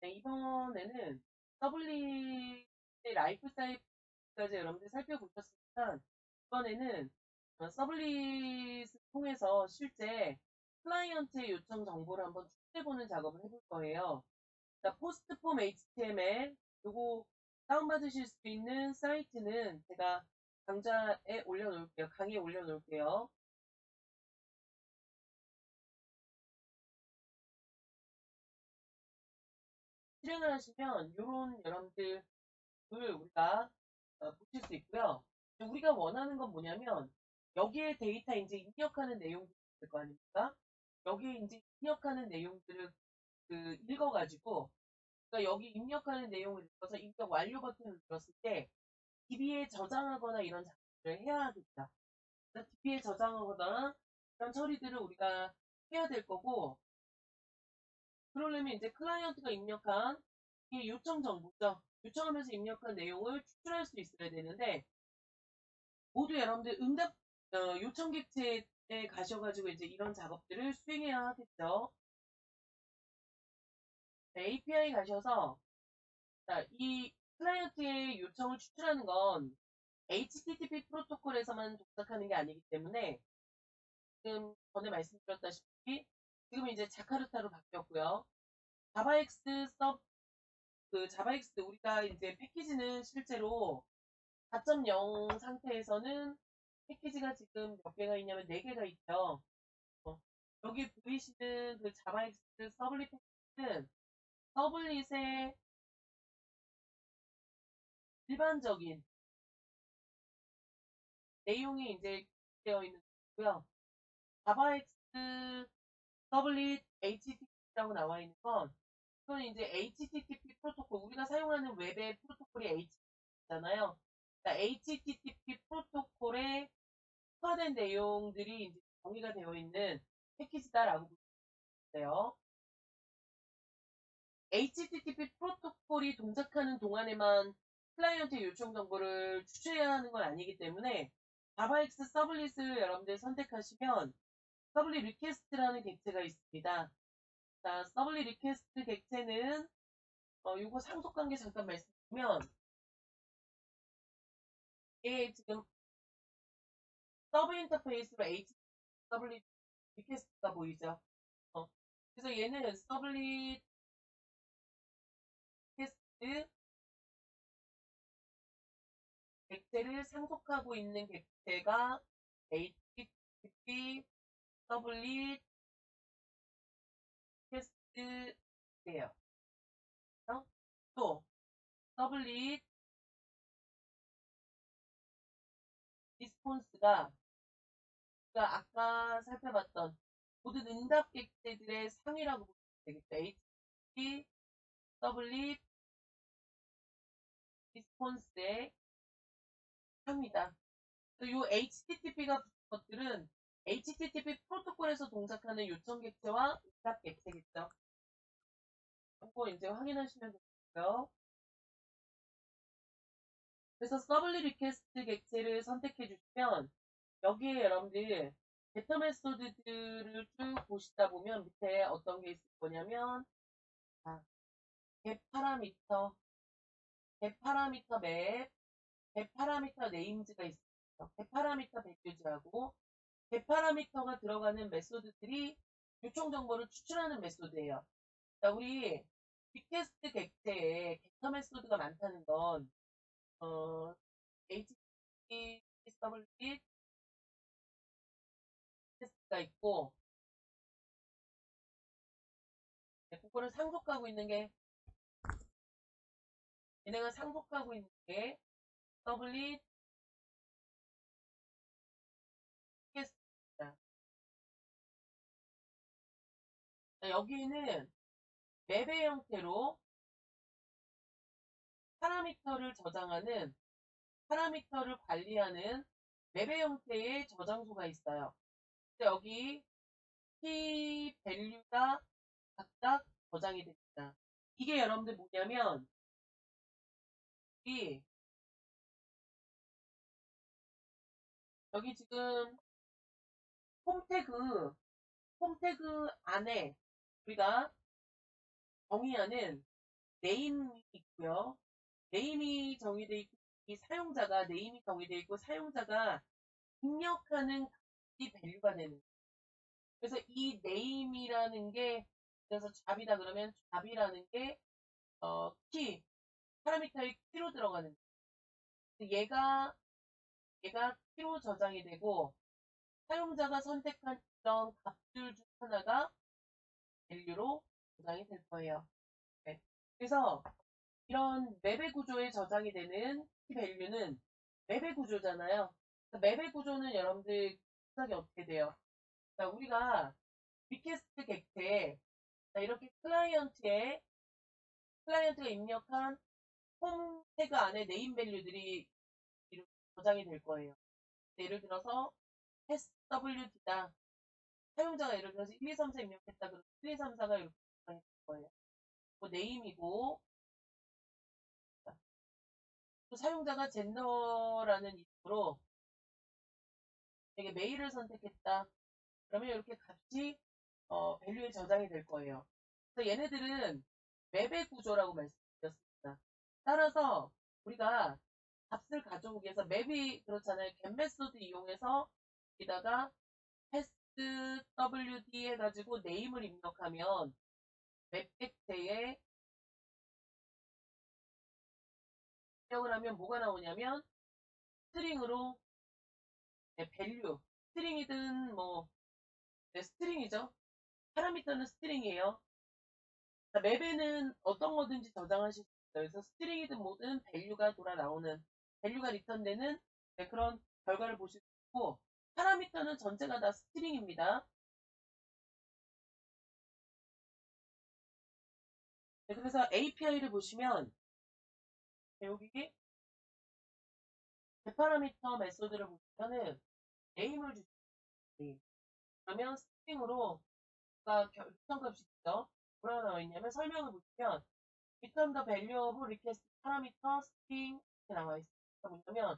네, 이번에는 서블릿의 라이프 사이클까지 여러분들 살펴보셨으니까 이번에는 서블릿을 통해서 실제 클라이언트의 요청 정보를 한번 추출해보는 작업을 해볼 거예요. 자, 포스트폼 HTML 요거 다운받으실 수 있는 사이트는 제가 강좌에 올려놓을게요. 강의에 올려놓을게요. 실행을 하시면 요런 여러분들 우리가 보실 수 있고요. 우리가 원하는 건 뭐냐면 여기에 데이터 이제 입력하는 내용들이 있을 거 아닙니까? 여기에 이제 입력하는 내용들을 읽어가지고 그러니까 여기 입력하는 내용을 읽어서 입력 완료 버튼을 눌렀을 때 DB에 저장하거나 이런 작업을 해야 하겠다. DB에 저장하거나 이런 처리들을 우리가 해야 될 거고 그러려면 이제 클라이언트가 입력한 이 요청 정보죠. 요청하면서 입력한 내용을 추출할 수 있어야 되는데 모두 여러분들 응답 요청 객체에 가셔가지고 이제 이런 작업들을 수행해야 하겠죠. 네, API 가셔서 자, 이 클라이언트의 요청을 추출하는 건 HTTP 프로토콜에서만 동작하는 게 아니기 때문에 지금 전에 말씀드렸다시피 지금 이제 자카르타로 바뀌었고요. 자바엑스 자바엑스 우리가 이제 패키지는 실제로 4.0 상태에서는 패키지가 지금 몇 개가 있냐면 4개가 있죠. 어, 여기 보이시는 그 자바엑스 서블릿 패키지는 서블릿의 일반적인 내용이 이제 되어 있는 거고요. 자바엑스 서블릿 HTTP라고 나와 있는 건 그건 이제 HTTP 프로토콜 우리가 사용하는 웹의 프로토콜이 HTTP잖아요. HTTP 프로토콜에 추가된 내용들이 이제 정의가 되어 있는 패키지다라고 보세요. HTTP 프로토콜이 동작하는 동안에만 클라이언트 요청 정보를 추출해야 하는 건 아니기 때문에 자바엑스 서블릿을 여러분들 선택하시면 서블릿 리퀘스트라는 객체가 있습니다. 자, 서블릿 리퀘스트 객체는 요거 상속 관계 잠깐 말씀드리면 얘 지금 서브 인터페이스로 서블릿 리퀘스트가 보이죠? 어, 그래서 얘는 서블릿 리퀘스트 객체를 상속하고 있는 객체가 HTTP 서블릿 리퀘스트예요. 또 서블릿 리스폰스가 우리가 아까 살펴봤던 모든 응답 객체들의 상위라고 보면 되겠죠. HTTP 서블릿 리스폰스의 상위다. 이 HTTP가 붙은 것들은 HTTP 프로토콜에서 동작하는 요청 객체와 응답 객체겠죠. 이거 이제 확인하시면 되고요. 그래서 서블릿 리퀘스트 객체를 선택해 주시면 여기에 여러분들 데터 메소드들을 쭉 보시다 보면 밑에 어떤 게 있을 거냐면 get 파라미터, get 파라미터 맵, get 파라미터 네임즈가 있어요. get 파라미터 백유지하고 get 파라미터가 들어가는 메소드들이 요청 정보를 추출하는 메소드예요. 자, 우리 리퀘스트 객체에 게터 메소드가 많다는 건 HTTP 서블릿 리퀘스트가 있고 그거를 상속하고 있는 게 얘네가 상속하고 있는 게 서블릿 리퀘스트입니다. 여기는 맵의 형태로 파라미터를 저장하는 파라미터를 관리하는 맵의 형태의 저장소가 있어요. 여기 키 밸류가 각각 저장이 됩니다. 이게 여러분들 뭐냐면 이 여기 지금 홈 태그 안에 우리가 정의하는 네임이 있고요. 네임이 정의되어 있고, 이 사용자가 네임이 정의되어 있고, 사용자가 입력하는 값이 밸류가 되는 거예요. 그래서 이 네임이라는 게, 그래서 잡이다 그러면 잡이라는 게, 키, 파라미터의 키로 들어가는 거예요. 얘가 키로 저장이 되고, 사용자가 선택한 이런 값들 중 하나가 밸류로 저장이 될 거예요. 네. 그래서 이런 맵의 구조에 저장이 되는 키 밸류는 맵의 구조잖아요. 맵의 구조는 여러분들 분석이 어떻게 돼요? 그러니까 우리가 리퀘스트 객체에 이렇게 클라이언트가 입력한 홈 태그 안에 네임 밸류들이 이렇게 저장이 될 거예요. 예를 들어서 SWD다. 사용자가 예를 들어서 1, 2, 3, 4 입력했다. 그러면 1, 2, 3, 4가 이렇게 저장이 될 거예요. 뭐 네임이고 또 사용자가 젠더라는 이름으로 되게 메일을 선택했다. 그러면 이렇게 값이 밸류에 저장이 될 거예요. 그래서 얘네들은 맵의 구조라고 말씀드렸습니다. 따라서 우리가 값을 가져오기 위해서 맵이 그렇잖아요. get 메소드 이용해서 여기다가 패스 wd 해가지고 네임을 입력하면 맵 객체에 입력을 하면 뭐가 나오냐면 스트링으로 밸류 스트링이든 뭐 스트링이죠. 파라미터는 스트링이에요. 맵에는 어떤 거든지 저장하실 수 있어요. 그래서 스트링이든 뭐든 밸류가 돌아 나오는, 밸류가 리턴되는 그런 결과를 보실 수 있고, 파라미터는 전체가 다 스트링입니다. 그래서 API를 보시면 여기 파라미터 메소드를 보시면은 네임을 주세요. 그러면 스트링으로 리턴 값이 있죠. 뭐라고 나와 있냐면 설명을 보시면 return the value of request parameter string 이렇게 나와 있어요. 뭐냐면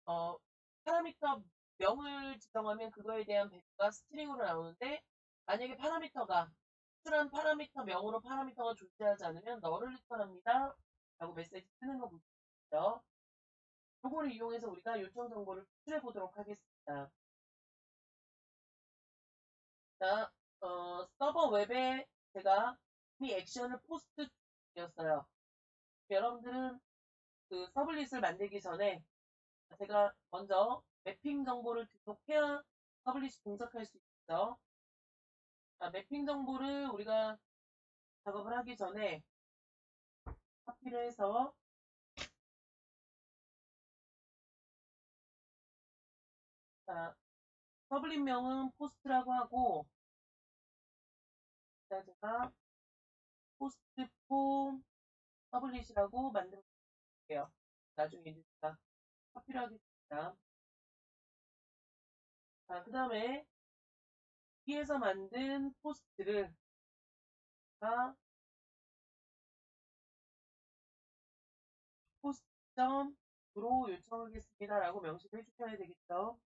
어, 파라미터 명을 지정하면 그거에 대한 밸류가 스트링으로 나오는데 만약에 파라미터가 특출한 파라미터 명으로 파라미터가 존재하지 않으면 너를 리턴합니다. 라고 메시지 뜨는 거 보시죠. 요거를 이용해서 우리가 요청 정보를 추출해 보도록 하겠습니다. 자, 서버 웹에 제가 이미 액션을 포스트 드렸어요. 여러분들은 그 서블릿을 만들기 전에 제가 먼저 매핑 정보를 등록해야 서블릿이 동작할 수 있죠. 자, 매핑 정보를 우리가 작업을 하기 전에 카피를 해서 자, 서블릿명은 포스트라고 하고 자, 제가 포스트 폼 서블릿이라고 만들어 볼게요. 나중에 제가 카피를 하겠습니다. 자, 그 다음에 위에서 만든 포스트를 포스트.로 요청하겠습니다. 라고 명시를 해주셔야 되겠죠.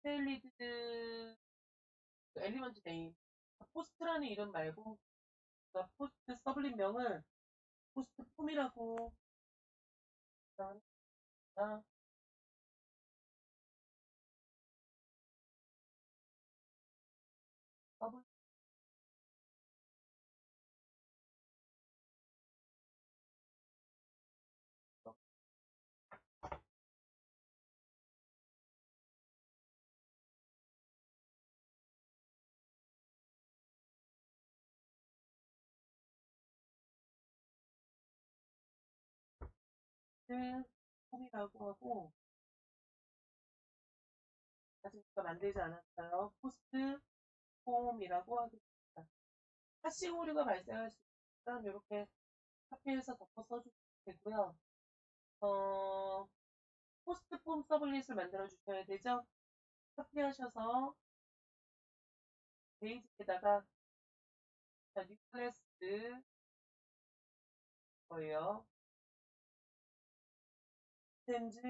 이테일리드 엘리먼트 네임 포스트라는 이름 말고 포스트 서블릿 명을 포스트 폼이라고 합니다. 서블릿 폼이라고 하고 아직 제가 만들지 않았어요. 포스트 폼이라고 하겠습니다. 하싱 오류가 발생할 수 있으니까 이렇게 카피해서 덮어 써주시면 되고요. 포스트 폼 서블릿을 만들어 주셔야 되죠. 카피하셔서 베이직에다가 뉴 클래스 거예요. 스탠즈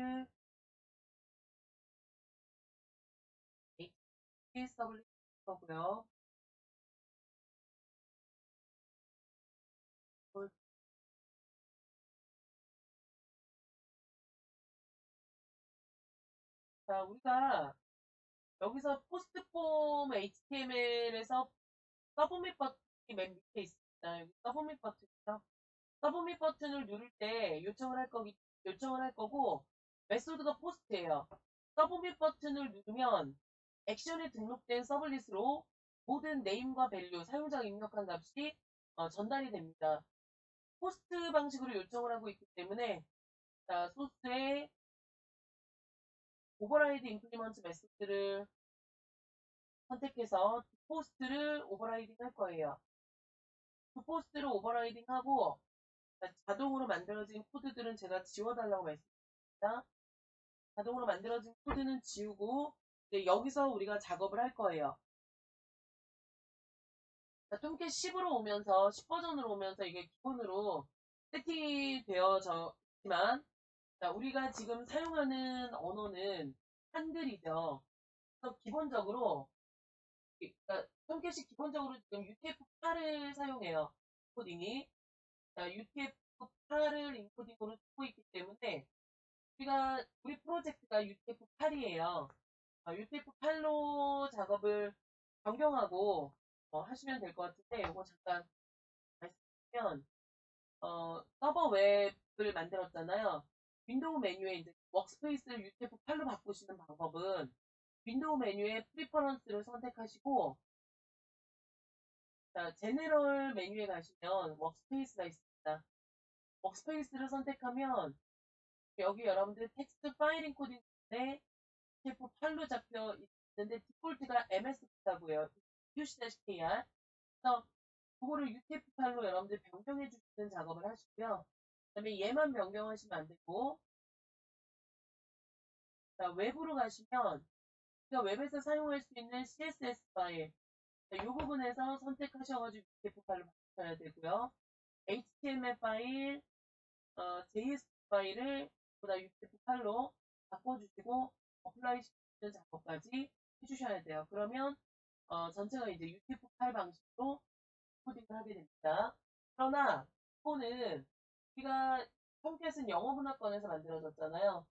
HTSW 거고요. 자, 우리가 여기서 포스트폼 HTML에서 서브밋 버튼이 맨 밑에 있습니다. 여기 서브밋 버튼이죠. 서브밋 버튼을 누를 때 요청을 할 거고, 메소드가 포스트예요. 서브밋 버튼을 누르면 액션에 등록된 서블릿으로 모든 네임과 밸류, 사용자가 입력한 값이 전달이 됩니다. 포스트 방식으로 요청을 하고 있기 때문에, 자, 소스에 오버라이드 인크리먼트 메소드를 선택해서 포스트를 오버라이딩 할 거예요. 그 포스트를 오버라이딩 하고 자동으로 만들어진 코드들은 제가 지워달라고 말씀드립니다. 자동으로 만들어진 코드는 지우고 이제 여기서 우리가 작업을 할 거예요. 톰캣 10으로 오면서 10 버전으로 오면서 이게 기본으로 세팅이 되어져 있지만 우리가 지금 사용하는 언어는 한글이죠. 그래서 기본적으로 그러니까 톰캣이 기본적으로 지금 UTF-8을 사용해요. 코딩이. UTF-8을 인코딩으로 쓰고 있기 때문에 우리 프로젝트가 UTF-8이에요. UTF-8로 작업을 변경하고 하시면 될 것 같은데 이거 잠깐 말씀드리면 서버 웹을 만들었잖아요. 윈도우 메뉴에 이제 워크스페이스를 UTF-8로 바꾸시는 방법은 윈도우 메뉴에 프리퍼런스를 선택하시고 자, 제네럴 메뉴에 가시면 워크스페이스가 있습니다. 워크스페이스를 선택하면 여기 여러분들 텍스트 파일 인코딩에 UTF-8로 잡혀 있는데 디폴트가 MS4고요. UC-KR. 그래서 그거를 UTF-8로 여러분들 변경해 주시는 작업을 하시고요. 그 다음에 얘만 변경하시면 안 되고 자, 웹으로 가시면 우리가 웹에서 사용할 수 있는 CSS 파일 이 부분에서 선택하셔가지고 UTF-8로 바꾸셔야 되고요. HTML 파일, JS 파일을 보다 UTF-8로 바꿔주시고 어플라이 시키는 작업까지 해주셔야 돼요. 그러면 전체가 이제 UTF-8 방식으로 코딩을 하게 됩니다. 그러나 이거는 우리가 톰캣은 영어문화권에서 만들어졌잖아요.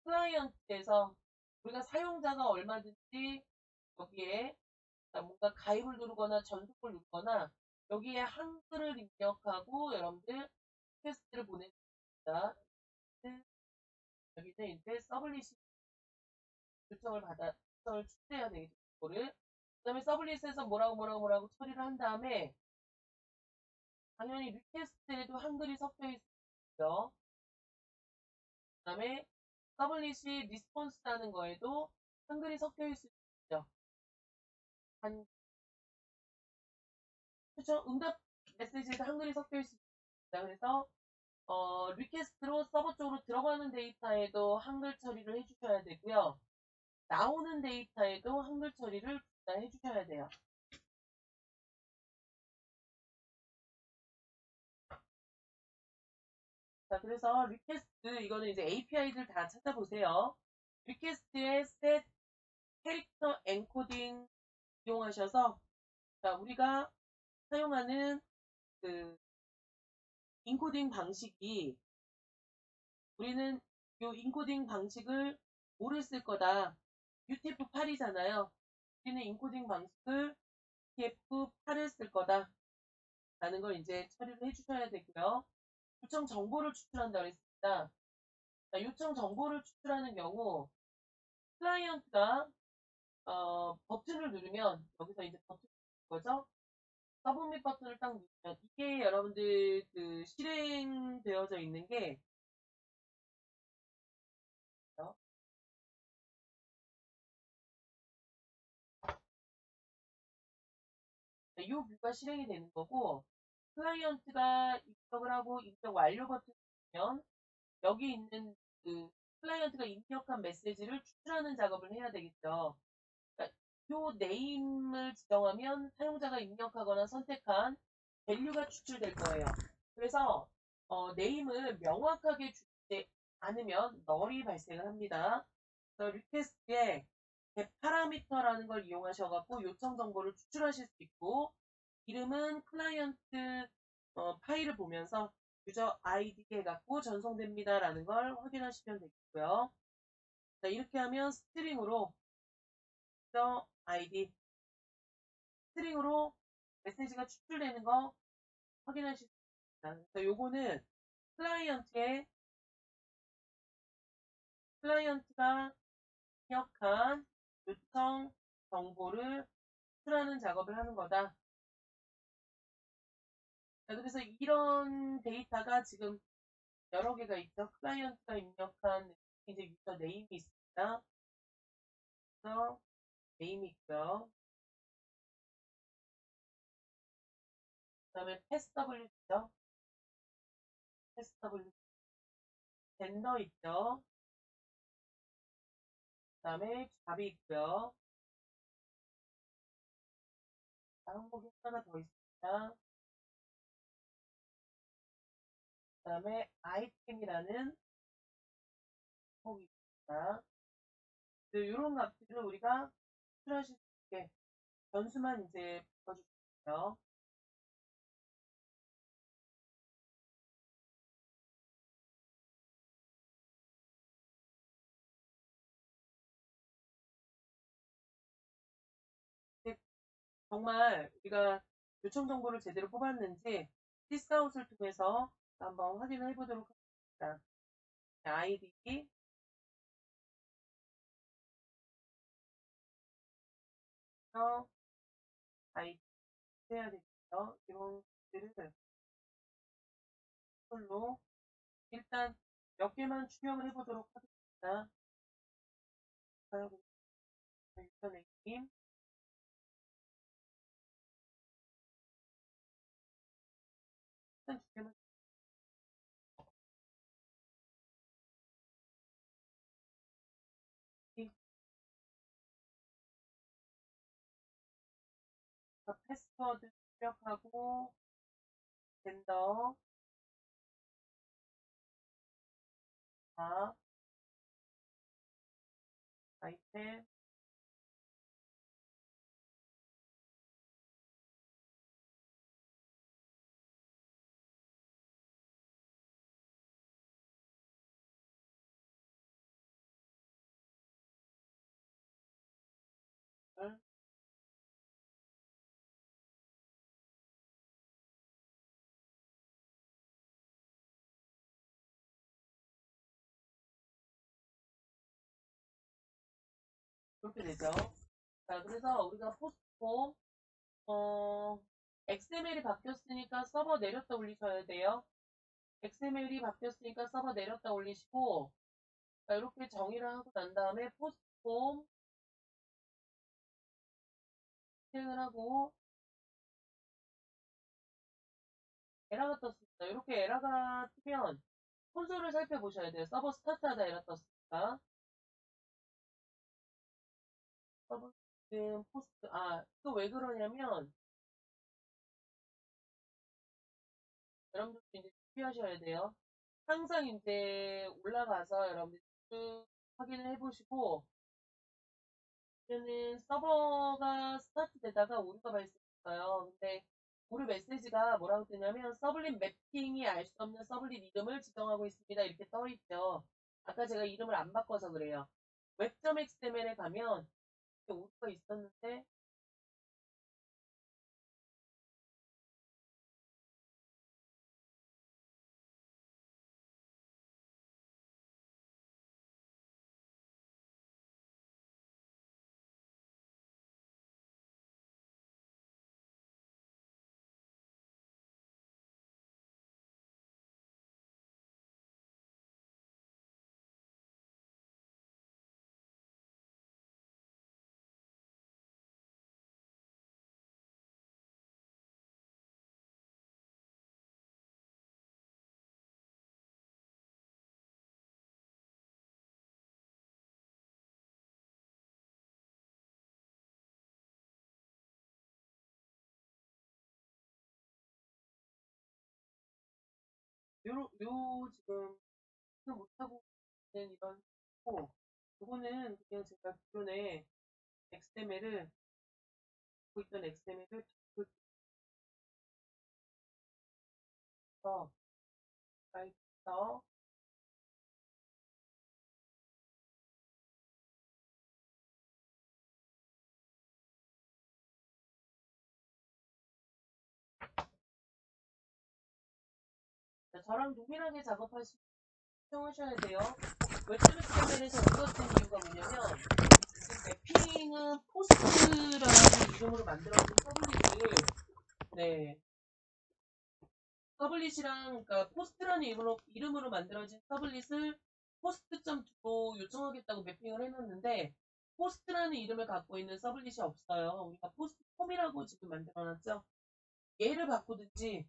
클라이언트에서 우리가 사용자가 얼마든지 여기에 뭔가 가입을 누르거나 전송을 누르거나 여기에 한글을 입력하고 여러분들 퀘스트를 보내줍니다. 여기서 이제 서블릿 요청을 추출해야 되겠죠. 그거를. 그 다음에 서블릿에서 뭐라고 처리를 한 다음에 당연히 리퀘스트에도 한글이 섞여 있고요. 그 다음에 서블릿이 리스폰스라는 거에도 한글이 섞여 있을 수 있죠. 그렇죠? 응답 메시지에도 한글이 섞여 있을 수 있습니다. 그래서 리퀘스트로 서버 쪽으로 들어가는 데이터에도 한글 처리를 해주셔야 되고요. 나오는 데이터에도 한글 처리를 해주셔야 돼요. 자, 그래서 리퀘스트 이거는 이제 API들 다 찾아보세요. 리퀘스트의 set 캐릭터 엔코딩 이용하셔서 자, 우리가 사용하는 그 인코딩 방식이 우리는 이 인코딩 방식을 뭐를 쓸 거다. UTF-8이잖아요. 우리는 인코딩 방식을 UTF-8을 쓸 거다. 라는 걸 이제 처리를 해주셔야 되고요. 요청 정보를 추출한다고 했습니다. 자, 요청 정보를 추출하는 경우 클라이언트가 버튼을 누르면 여기서 이제 버튼 거죠. 서브밋 버튼을 딱 누르면 이게 여러분들 그 실행되어져 있는 게 이 뷰가 실행이 되는 거고 클라이언트가 입력을 하고 입력 완료 버튼을 누르면 여기 있는 그 클라이언트가 입력한 메시지를 추출하는 작업을 해야 되겠죠. 그러니까 요 네임을 지정하면 사용자가 입력하거나 선택한 밸류가 추출될 거예요. 그래서 네임을 명확하게 주지 않으면 널이 발생을 합니다. 그래서 리퀘스트에 파라미터라는 걸 이용하셔갖고 요청 정보를 추출하실 수 있고, 이름은 클라이언트 파일을 보면서 유저 아이디 해갖고 전송됩니다라는 걸 확인하시면 되겠고요. 자, 이렇게 하면 스트링으로 유저 아이디, 스트링으로 메시지가 추출되는 거 확인하실 수 있습니다. 그래서 요거는 클라이언트의 클라이언트가 입력한 요청 정보를 추출하는 작업을 하는 거다. 자, 그래서 이런 데이터가 지금 여러 개가 있죠. 클라이언트가 입력한 이제 유저 네임이 있습니다. 그래서 네임이 있고요. 그 다음에 패스W 있죠. 패스W 젠더 있죠. 그 다음에 잡이 있고요. 항목이 하나 더 있습니다. 그 다음에 아이템이라는 항목이 있습니다. 이런 값들을 우리가 추출하실 수 있게 변수만 이제 바꿔주세요. 정말 우리가 요청 정보를 제대로 뽑았는지 시스아웃을 통해서 한번 확인을 해보도록 하겠습니다. 아이디, 아이디 해야 되겠죠. 이런 것들을 풀로 일단 몇 개만 추명을 해보도록 하겠습니다. 유선행님 일단 두 개만 패스워드 출력하고 젠더 다 아이템 을 그렇게 되죠. 자, 그래서 우리가 포스트폼 XML이 바뀌었으니까 서버 내렸다 올리셔야 돼요. XML이 바뀌었으니까 서버 내렸다 올리시고, 자, 이렇게 정의를 하고 난 다음에 포스트폼 실행을 하고 에러가 떴습니다. 이렇게 에러가 뜨면 콘솔을 살펴보셔야 돼요. 서버 스타트하다 에러 떴습니다. 서버 지금 포스트, 이거 왜 그러냐면, 여러분들 이제 준비하셔야 돼요. 항상 이제 올라가서 여러분들 쭉 확인을 해보시고, 이제는 서버가 스타트 되다가 오류가 발생했어요. 근데 오류 메시지가 뭐라고 뜨냐면 서블릿 매핑이 알 수 없는 서블릿 이름을 지정하고 있습니다. 이렇게 떠 있죠. 아까 제가 이름을 안 바꿔서 그래요. 웹.xml에 가면 오류가 있었는데 지금 못하고 있는 이런 거, 요거는 그냥 제가 기존에 XML을, 갖고 있던 XML을 더 파이터 저랑 동일하게 사용하셔야 돼요. 웹툰 XML에서 어떤 이유가 뭐냐면, 맵핑은 포스트라는 이름으로 만들어진 서블릿을, 네, 서블릿이랑, 그러니까 포스트라는 이름으로 만들어진 서블릿을 포스트.2로 요청하겠다고 매핑을 해놨는데, 포스트라는 이름을 갖고 있는 서블릿이 없어요. 우리가 포스트 폼이라고 지금 만들어놨죠. 얘를 바꾸든지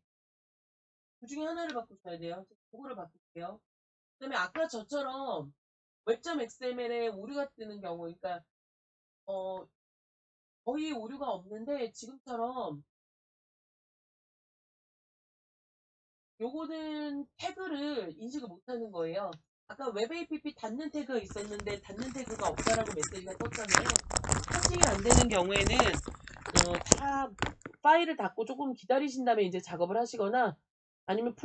그 중에 하나를 바꾸셔야 돼요. 그거를 바꿀게요. 그 다음에 아까 저처럼 웹.xml에 오류가 뜨는 경우, 그러니까 어, 거의 오류가 없는데 지금처럼 요거는 태그를 인식을 못하는 거예요. 아까 웹APP 닫는 태그가 있었는데 닫는 태그가 없다라고 메시지가 떴잖아요. 하식이 안 되는 경우에는 다 파일을 닫고 조금 기다리신 다음에 이제 작업을 하시거나 아니면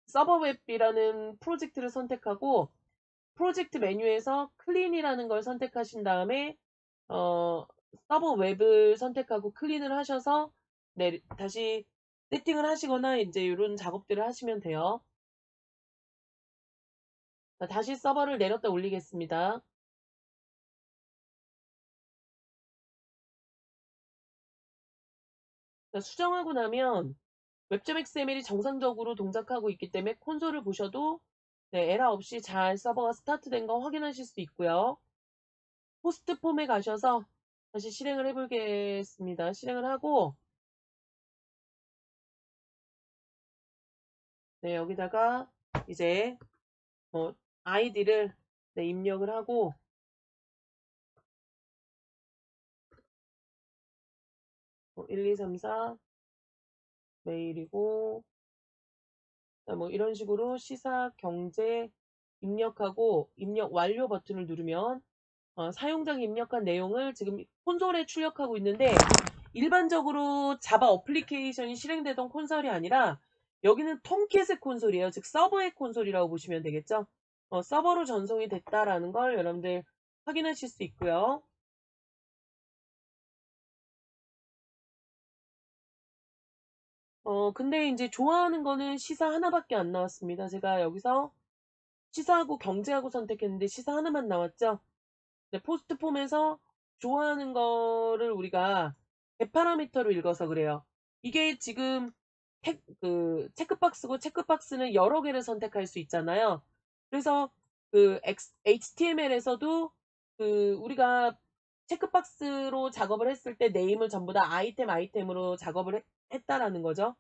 서버웹이라는 프로젝트를 선택하고 프로젝트 메뉴에서 클린이라는 걸 선택하신 다음에 서버 웹을 선택하고 클린을 하셔서 네, 다시 세팅을 하시거나 이제 이런 작업들을 하시면 돼요. 자, 다시 서버를 내렸다 올리겠습니다. 자, 수정하고 나면 웹.xml이 정상적으로 동작하고 있기 때문에 콘솔을 보셔도 네, 에러 없이 잘 서버가 스타트된 거 확인하실 수 있고요. 호스트 폼에 가셔서 다시 실행을 해보겠습니다. 실행을 하고 네, 여기다가 이제 아이디를 네, 입력을 하고 1, 2, 3, 4 메일이고 뭐 이런 식으로 시사 경제 입력하고 입력 완료 버튼을 누르면 사용자가 입력한 내용을 지금 콘솔에 출력하고 있는데 일반적으로 자바 어플리케이션이 실행되던 콘솔이 아니라 여기는 톰캣의 콘솔이에요. 즉 서버의 콘솔이라고 보시면 되겠죠. 서버로 전송이 됐다라는 걸 여러분들 확인하실 수 있고요. 근데 이제 좋아하는 거는 시사 하나밖에 안 나왔습니다. 제가 여기서 시사하고 경제하고 선택했는데 시사 하나만 나왔죠. 네, 포스트 폼에서 좋아하는 거를 우리가 대파라미터로 읽어서 그래요. 이게 지금 체크박스고 체크박스는 여러 개를 선택할 수 있잖아요. 그래서 HTML에서도 우리가 체크박스로 작업을 했을 때 네임을 전부 다 아이템으로 작업을 했다라는 거죠.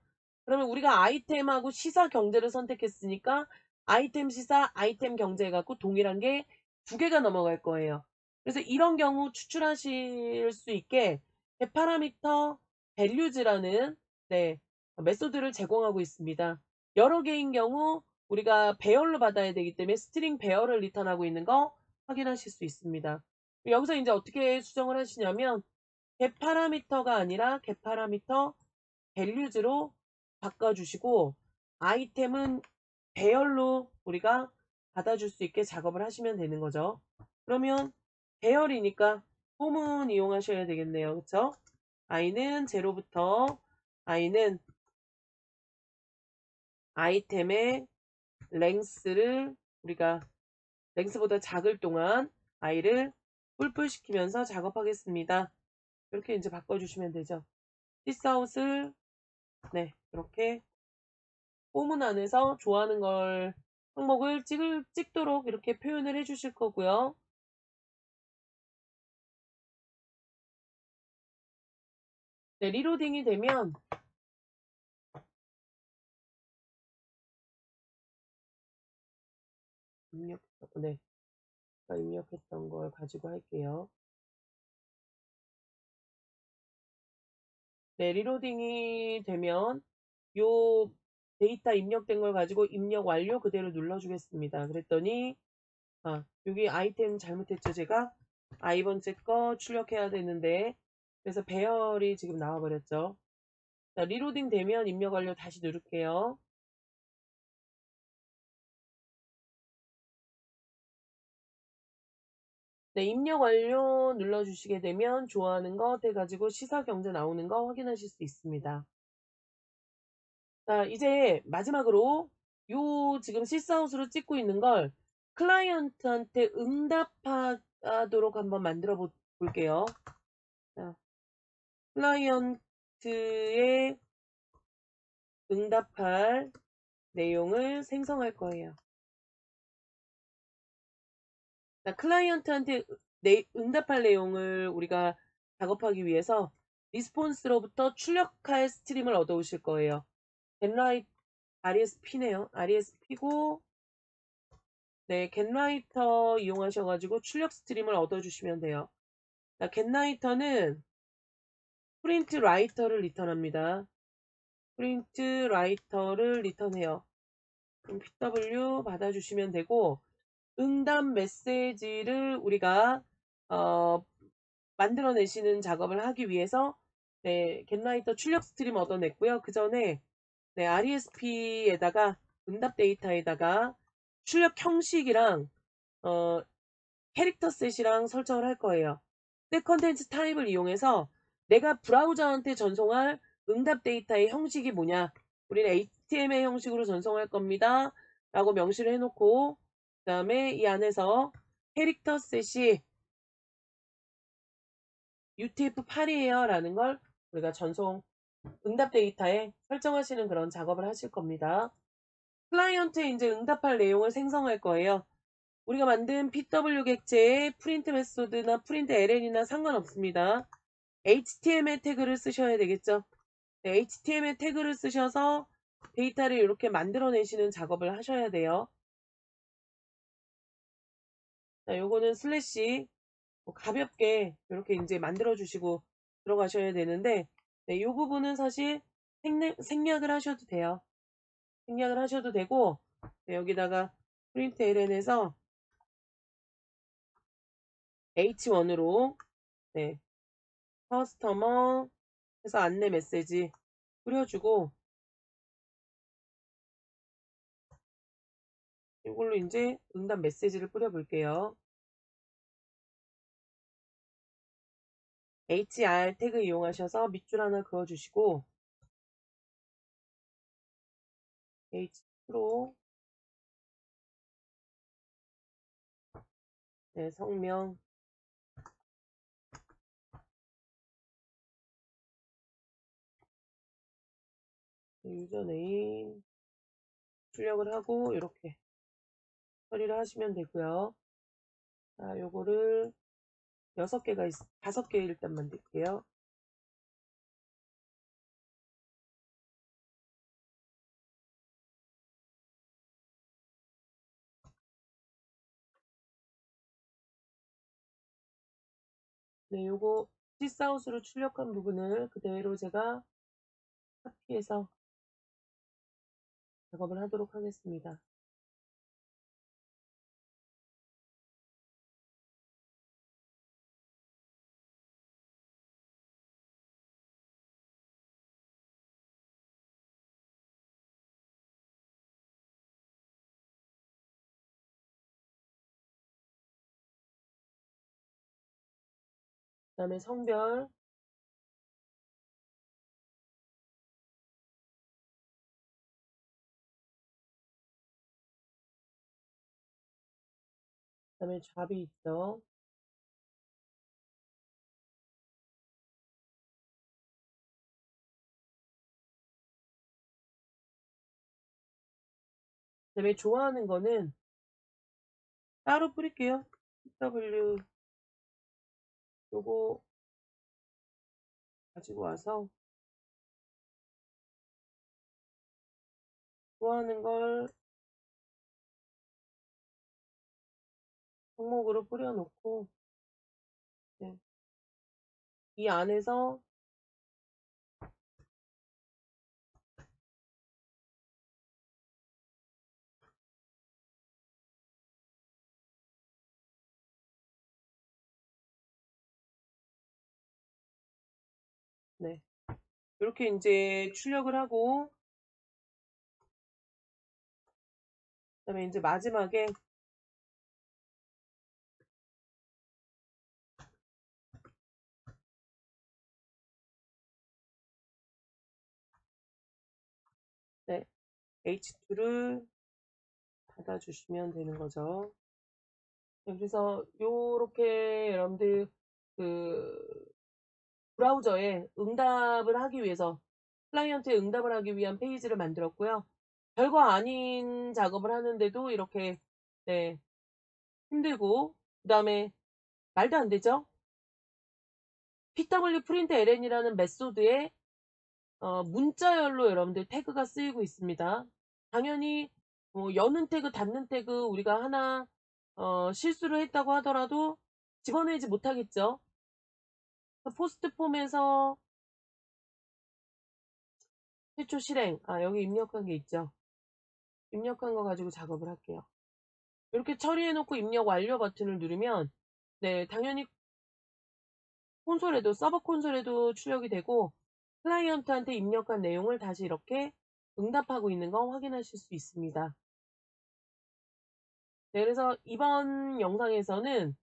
그러면 우리가 아이템하고 시사 경제를 선택했으니까 아이템 시사, 아이템 경제 해갖고 동일한 게 두 개가 넘어갈 거예요. 그래서 이런 경우 추출하실 수 있게 대파라미터 밸류즈라는 네, 메소드를 제공하고 있습니다. 여러 개인 경우 우리가 배열로 받아야 되기 때문에 스트링 배열을 리턴하고 있는 거 확인하실 수 있습니다. 여기서 이제 어떻게 수정을 하시냐면 get 파라미터가 아니라 get 파라미터 values로 바꿔주시고 아이템은 배열로 우리가 받아줄 수 있게 작업을 하시면 되는 거죠. 그러면 배열이니까 폼은 이용하셔야 되겠네요. 그쵸? i는 0부터 i는 아이템의 랭스를 우리가 랭스보다 작을 동안 i를 뿔뿔시키면서 작업하겠습니다. 이렇게 이제 바꿔주시면 되죠. 시스아웃을 네 이렇게 폼은 안에서 좋아하는 걸 항목을 찍도록 이렇게 표현을 해주실 거고요. 네, 리로딩이 되면 네, 입력했던 걸 가지고 할게요. 네, 리로딩이 되면 요 데이터 입력된 걸 가지고 입력 완료 그대로 눌러주겠습니다. 그랬더니 여기 아이템 잘못했죠. 제가 이번째 거 출력해야 되는데 그래서 배열이 지금 나와버렸죠. 자, 리로딩 되면 입력 완료 다시 누를게요. 네, 입력 완료 눌러주시게 되면 좋아하는 것 해가지고 시사 경제 나오는 거 확인하실 수 있습니다. 자, 이제 마지막으로 요 지금 실사웃으로 찍고 있는 걸 클라이언트한테 응답하도록 한번 만들어 볼게요. 자, 클라이언트에 응답할 내용을 생성할 거예요. 자, 클라이언트한테 응답할 내용을 우리가 작업하기 위해서 리스폰스로부터 출력할 스트림을 얻어오실 거예요. 겟라이트 RESP네요. RESP고 네, 겟라이터 이용하셔가지고 출력 스트림을 얻어주시면 돼요. 자, 겟라이터는 프린트 라이터를 리턴합니다. 프린트 라이터를 리턴해요. 그럼 PW 받아주시면 되고 응답 메시지를 우리가 만들어내시는 작업을 하기 위해서 네, 겟라이터 출력 스트림 얻어냈고요. 그 전에 네, RESP에다가 응답 데이터에다가 출력 형식이랑 캐릭터 셋이랑 설정을 할 거예요. 셋 컨텐츠 타입을 이용해서 내가 브라우저한테 전송할 응답 데이터의 형식이 뭐냐. 우리는 HTML 형식으로 전송할 겁니다. 라고 명시를 해놓고 그 다음에 이 안에서 캐릭터 셋이 UTF-8이에요 라는 걸 우리가 전송 응답 데이터에 설정하시는 그런 작업을 하실 겁니다. 클라이언트에 이제 응답할 내용을 생성할 거예요. 우리가 만든 PW 객체의 프린트 메소드나 프린트 LN이나 상관없습니다. HTML 태그를 쓰셔야 되겠죠. 네, HTML 태그를 쓰셔서 데이터를 이렇게 만들어내시는 작업을 하셔야 돼요. 자, 요거는 슬래시 가볍게 이렇게 이제 만들어 주시고 들어가셔야 되는데 네, 요 부분은 사실 생략을 하셔도 돼요. 생략을 하셔도 되고 네, 여기다가 프린트 LN에서 H1으로 네, 커스터머 해서 안내 메시지 뿌려주고 이걸로 이제 응답 메시지를 뿌려볼게요. HR 태그 이용하셔서 밑줄 하나 그어주시고 H2로 네, 성명 유저네임 출력을 하고 이렇게 처리를 하시면 되고요. 자, 요거를 6개가 5개 일단 만들게요. 네, 요거 시사웃으로 출력한 부분을 그대로 제가 카피해서 작업을 하도록 하겠습니다. 그 다음에 성별 그 다음에 잡이 있죠. 그 다음에 좋아하는 거는 따로 뿌릴게요. W 요거 가지고 와서 좋아하는 걸 항목으로 뿌려놓고 네. 이 안에서 네. 이렇게 이제 출력을 하고, 그다음에 이제 마지막에 네, H2를 닫아주시면 되는 거죠. 네, 그래서 요렇게 여러분들 그 브라우저에 응답을 하기 위해서 클라이언트에 응답을 하기 위한 페이지를 만들었고요. 별거 아닌 작업을 하는데도 이렇게 네, 힘들고 그 다음에 말도 안 되죠? PW 프린트 LN이라는 메소드에 문자열로 여러분들 태그가 쓰이고 있습니다. 당연히 뭐 여는 태그, 닫는 태그 우리가 하나 실수를 했다고 하더라도 집어내지 못하겠죠. 포스트 폼에서 최초 실행, 여기 입력한 게 있죠. 입력한 거 가지고 작업을 할게요. 이렇게 처리해놓고 입력 완료 버튼을 누르면 네, 당연히 콘솔에도 서버 콘솔에도 출력이 되고 클라이언트한테 입력한 내용을 다시 이렇게 응답하고 있는 거 확인하실 수 있습니다. 네, 그래서 이번 영상에서는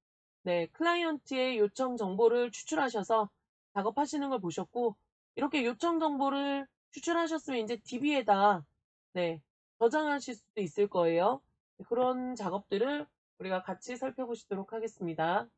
네, 클라이언트의 요청 정보를 추출하셔서 작업하시는 걸 보셨고 이렇게 요청 정보를 추출하셨으면 이제 DB에다 네, 저장하실 수도 있을 거예요. 그런 작업들을 우리가 같이 살펴보시도록 하겠습니다.